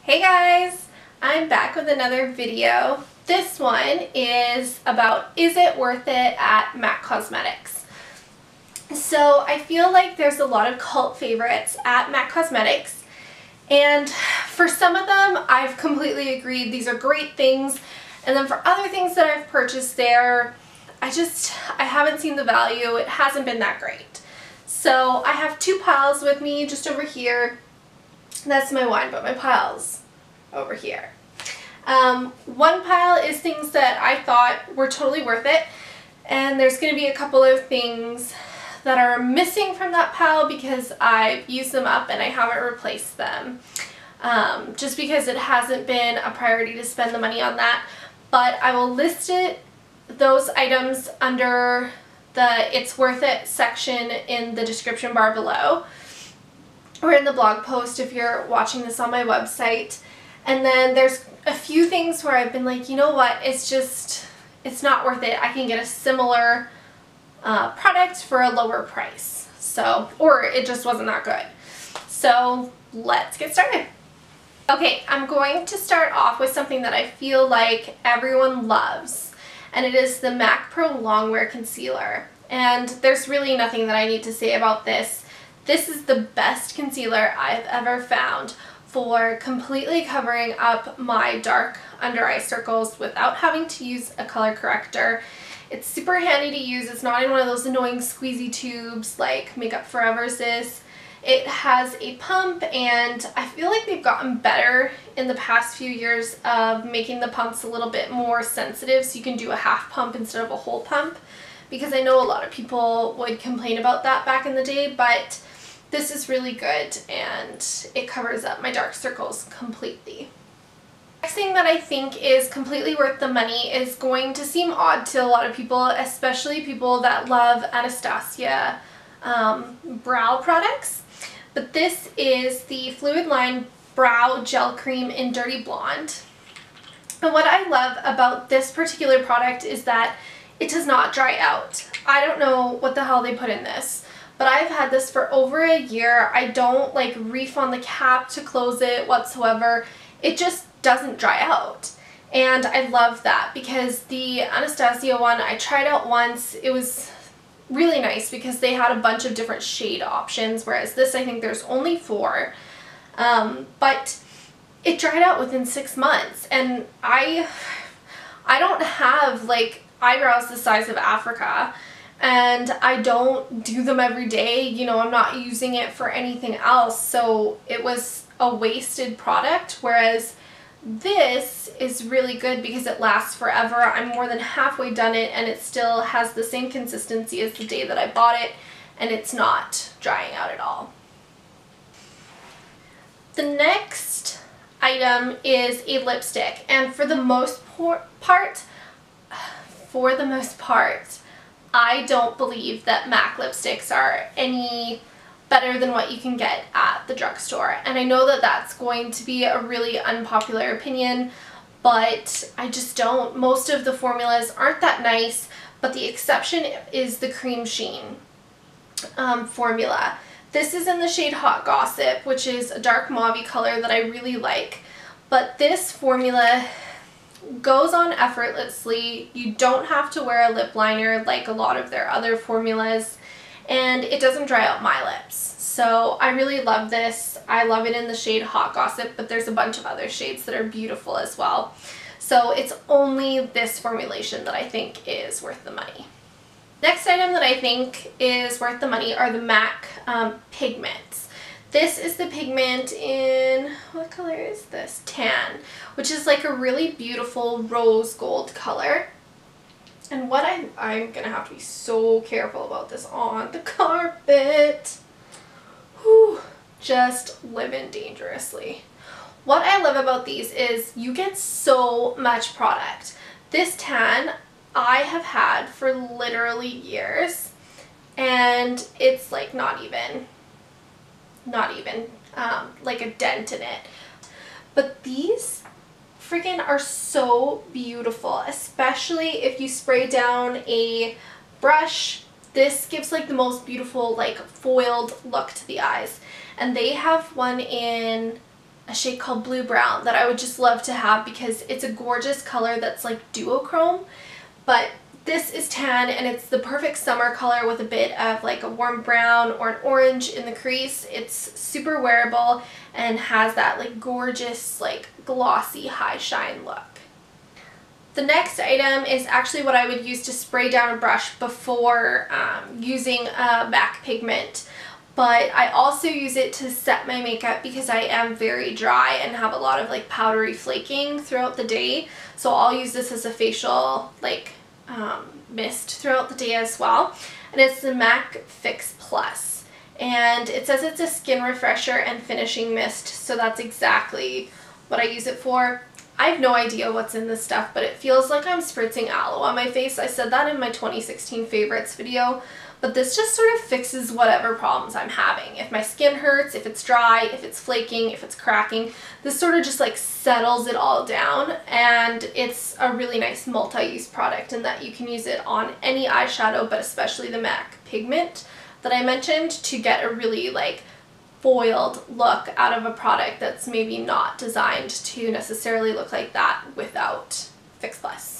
Hey guys, I'm back with another video. This one is about, is it worth it at MAC Cosmetics? So I feel like there's a lot of cult favorites at MAC Cosmetics, and for some of them I've completely agreed these are great things, and then for other things that I've purchased there, I haven't seen the value. It hasn't been that great. So I have two piles with me just over here. That's my wine, but my pile's over here. One pile is things that I thought were totally worth it, and there's going to be a couple of things that are missing from that pile because I've used them up and I haven't replaced them, just because it hasn't been a priority to spend the money on that. But I will list those items under the It's Worth It section in the description bar below, or in the blog post if you're watching this on my website. And then there's a few things where I've been like, you know what, it's not worth it. I can get a similar product for a lower price. So, or it just wasn't that good. So let's get started. Okay, I'm going to start off with something that I feel like everyone loves, and it is the MAC Pro Longwear Concealer. And there's really nothing that I need to say about this. This is the best concealer I've ever found for completely covering up my dark under eye circles without having to use a color corrector. It's super handy to use. It's not in one of those annoying squeezy tubes like Makeup Forever's is. It has a pump, and I feel like they've gotten better in the past few years of making the pumps a little bit more sensitive, so you can do a half pump instead of a whole pump, because I know a lot of people would complain about that back in the day, but this is really good and it covers up my dark circles completely. Next thing that I think is completely worth the money is going to seem odd to a lot of people, especially people that love Anastasia brow products. But this is the Fluid Line Brow Gel Cream in Dirty Blonde. And what I love about this particular product is that it does not dry out. I don't know what the hell they put in this, but I've had this for over a year. I don't like reef on the cap to close it whatsoever. It just doesn't dry out. And I love that because the Anastasia one I tried out once. It was really nice because they had a bunch of different shade options, whereas this, I think there's only 4. But it dried out within 6 months, and I don't have like eyebrows the size of Africa, and I don't do them every day. You know, I'm not using it for anything else, so it was a wasted product, whereas this is really good because it lasts forever. I'm more than halfway done it and it still has the same consistency as the day that I bought it, and it's not drying out at all. The next item is a lipstick, and for the most part, I don't believe that MAC lipsticks are any better than what you can get at the drugstore. And I know that that's going to be a really unpopular opinion, but I just don't. Most of the formulas aren't that nice, but the exception is the Cream Sheen formula. This is in the shade Hot Gossip, which is a dark mauve color that I really like. But this formula goes on effortlessly. You don't have to wear a lip liner like a lot of their other formulas, and it doesn't dry out my lips. So I really love this. I love it in the shade Hot Gossip, but there's a bunch of other shades that are beautiful as well. So it's only this formulation that I think is worth the money. Next item that I think is worth the money are the MAC Pigments. This is the pigment in, what color is this? Tan, which is like a really beautiful rose gold color. And what I'm going to have to be so careful about this on the carpet. Whew, just living dangerously. What I love about these is you get so much product. This tan I have had for literally years, and it's like not even like a dent in it. But these freaking are so beautiful, especially if you spray down a brush. This gives like the most beautiful like foiled look to the eyes. And they have one in a a shade called Blue Brown that I would just love to have because it's a gorgeous color that's like duochrome, but this is tan and it's the perfect summer color with a bit of like a warm brown or an orange in the crease. It's super wearable and has that like gorgeous like glossy high shine look. The next item is actually what I would use to spray down a brush before using a MAC pigment. But I also use it to set my makeup because I am very dry and have a lot of like powdery flaking throughout the day. So I'll use this as a facial like mist throughout the day as well. And it's the MAC Fix Plus. And it says it's a skin refresher and finishing mist. So that's exactly what I use it for. I have no idea what's in this stuff, but it feels like I'm spritzing aloe on my face. I said that in my 2016 favorites video. But this just sort of fixes whatever problems I'm having. If my skin hurts, if it's dry, if it's flaking, if it's cracking, this sort of just like settles it all down, and it's a really nice multi-use product in that you can use it on any eyeshadow, but especially the MAC pigment that I mentioned, to get a really like foiled look out of a product that's maybe not designed to necessarily look like that without Fix Plus.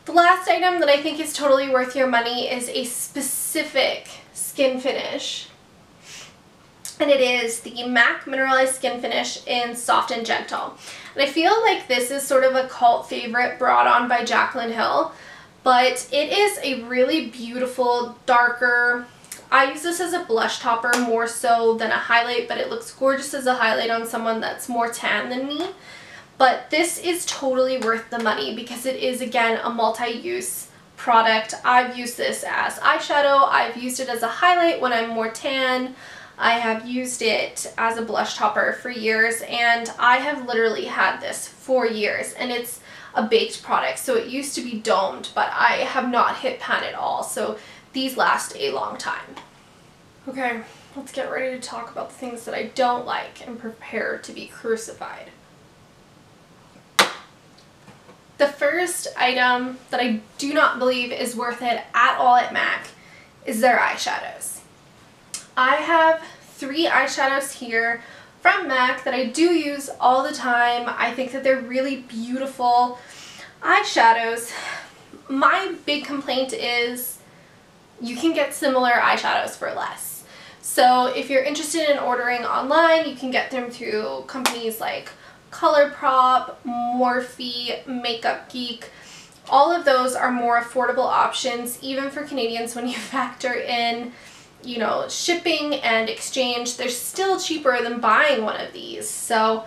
The last item that I think is totally worth your money is a specific skin finish, and it is the MAC Mineralized Skin Finish in Soft and Gentle. And I feel like this is sort of a cult favorite brought on by Jaclyn Hill, but it is a really beautiful, darker, I use this as a blush topper more so than a highlight, but it looks gorgeous as a highlight on someone that's more tan than me. But this is totally worth the money because it is, again, a multi-use product. I've used this as eyeshadow. I've used it as a highlight when I'm more tan. I have used it as a blush topper for years, and I have literally had this for years. And it's a baked product, so it used to be domed, but I have not hit pan at all. So these last a long time. Okay, let's get ready to talk about the things that I don't like and prepare to be crucified. The first item that I do not believe is worth it at all at MAC is their eyeshadows. I have 3 eyeshadows here from MAC that I do use all the time. I think that they're really beautiful eyeshadows. My big complaint is you can get similar eyeshadows for less. So if you're interested in ordering online, you can get them through companies like ColourPop, Morphe, Makeup Geek. All of those are more affordable options, even for Canadians when you factor in, you know, shipping and exchange. They're still cheaper than buying one of these. So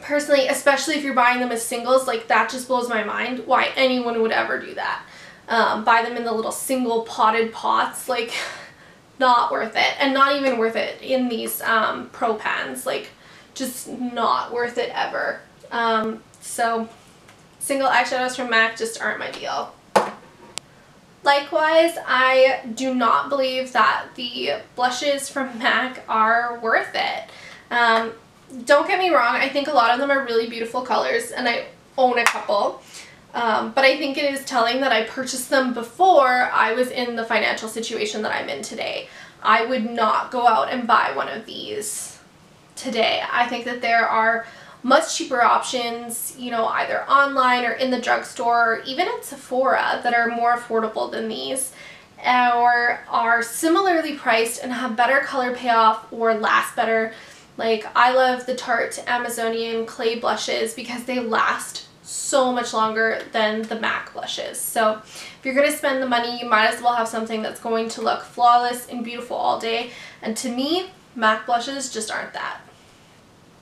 personally, especially if you're buying them as singles, like that just blows my mind why anyone would ever do that. Buy them in the little single potted pots, like not worth it. And not even worth it in these pro pans, like just not worth it ever. So single eyeshadows from MAC just aren't my deal. Likewise, I do not believe that the blushes from MAC are worth it. Don't get me wrong, I think a lot of them are really beautiful colors, and I own a couple. But I think it is telling that I purchased them before I was in the financial situation that I'm in today. I would not go out and buy one of these today. I think that there are much cheaper options, you know, either online or in the drugstore or even at Sephora that are more affordable than these, or are similarly priced and have better color payoff or last better. Like, I love the Tarte Amazonian clay blushes because they last so much longer than the MAC blushes. So if you're going to spend the money, you might as well have something that's going to look flawless and beautiful all day. And to me, MAC blushes just aren't that.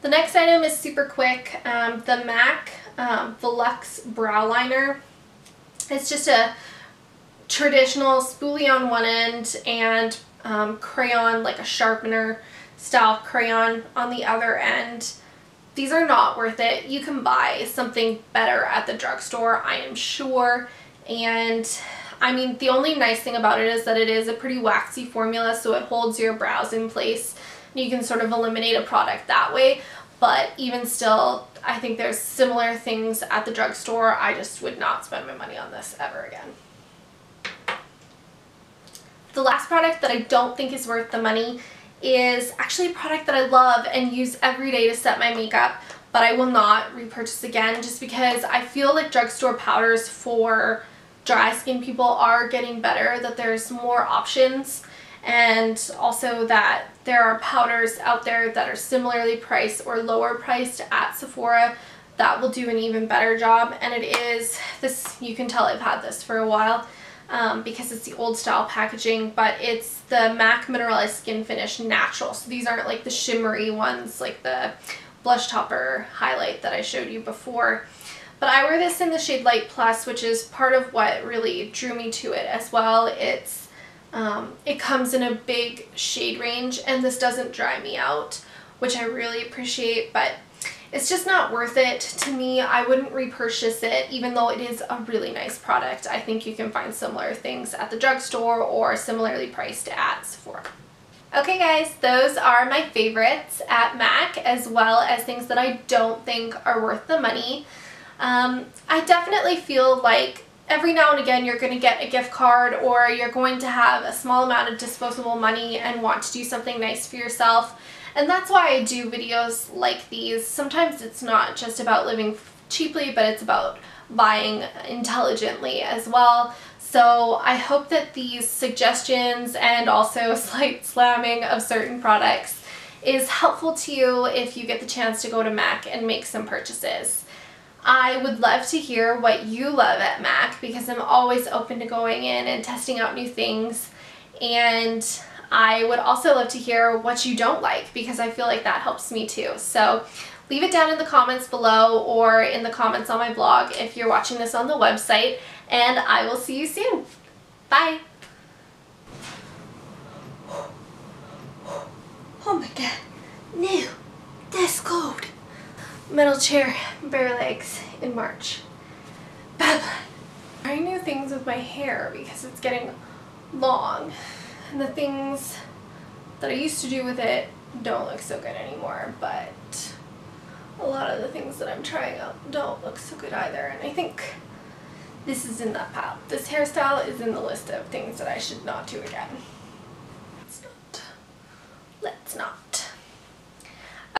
The next item is super quick. The MAC Volux Brow Liner. It's just a traditional spoolie on one end and crayon, like a sharpener style crayon on the other end. These are not worth it. You can buy something better at the drugstore, I am sure. And I mean, the only nice thing about it is that it is a pretty waxy formula, so it holds your brows in place. You can sort of eliminate a product that way, but even still, I think there's similar things at the drugstore. I just would not spend my money on this ever again. The last product that I don't think is worth the money is actually a product that I love and use every day to set my makeup, but I will not repurchase again just because I feel like drugstore powders for dry skin people are getting better, that there's more options, and also that there are powders out there that are similarly priced or lower priced at Sephora that will do an even better job. And it is this, you can tell I've had this for a while because it's the old style packaging, but it's the MAC Mineralized Skin Finish Natural. So these aren't like the shimmery ones like the blush topper highlight that I showed you before. But I wear this in the shade Light Plus, which is part of what really drew me to it as well. It comes in a big shade range, and this doesn't dry me out, which I really appreciate, but it's just not worth it to me. I wouldn't repurchase it, even though it is a really nice product. I think you can find similar things at the drugstore or similarly priced at Sephora. Okay guys, those are my favorites at MAC, as well as things that I don't think are worth the money. I definitely feel like every now and again you're going to get a gift card, or you're going to have a small amount of disposable money and want to do something nice for yourself. And that's why I do videos like these. Sometimes it's not just about living cheaply, but it's about buying intelligently as well. So I hope that these suggestions and also slight slamming of certain products is helpful to you if you get the chance to go to MAC and make some purchases. I would love to hear what you love at MAC, because I'm always open to going in and testing out new things. And I would also love to hear what you don't like, because I feel like that helps me too. So leave it down in the comments below or in the comments on my blog if you're watching this on the website, and I will see you soon. Bye! Oh my god, no, that's cold. Metal chair, bare legs in March. Bye-bye. Trying new things with my hair because it's getting long, and the things that I used to do with it don't look so good anymore, but a lot of the things that I'm trying out don't look so good either, and I think this is in that pile. This hairstyle is in the list of things that I should not do again. Let's not.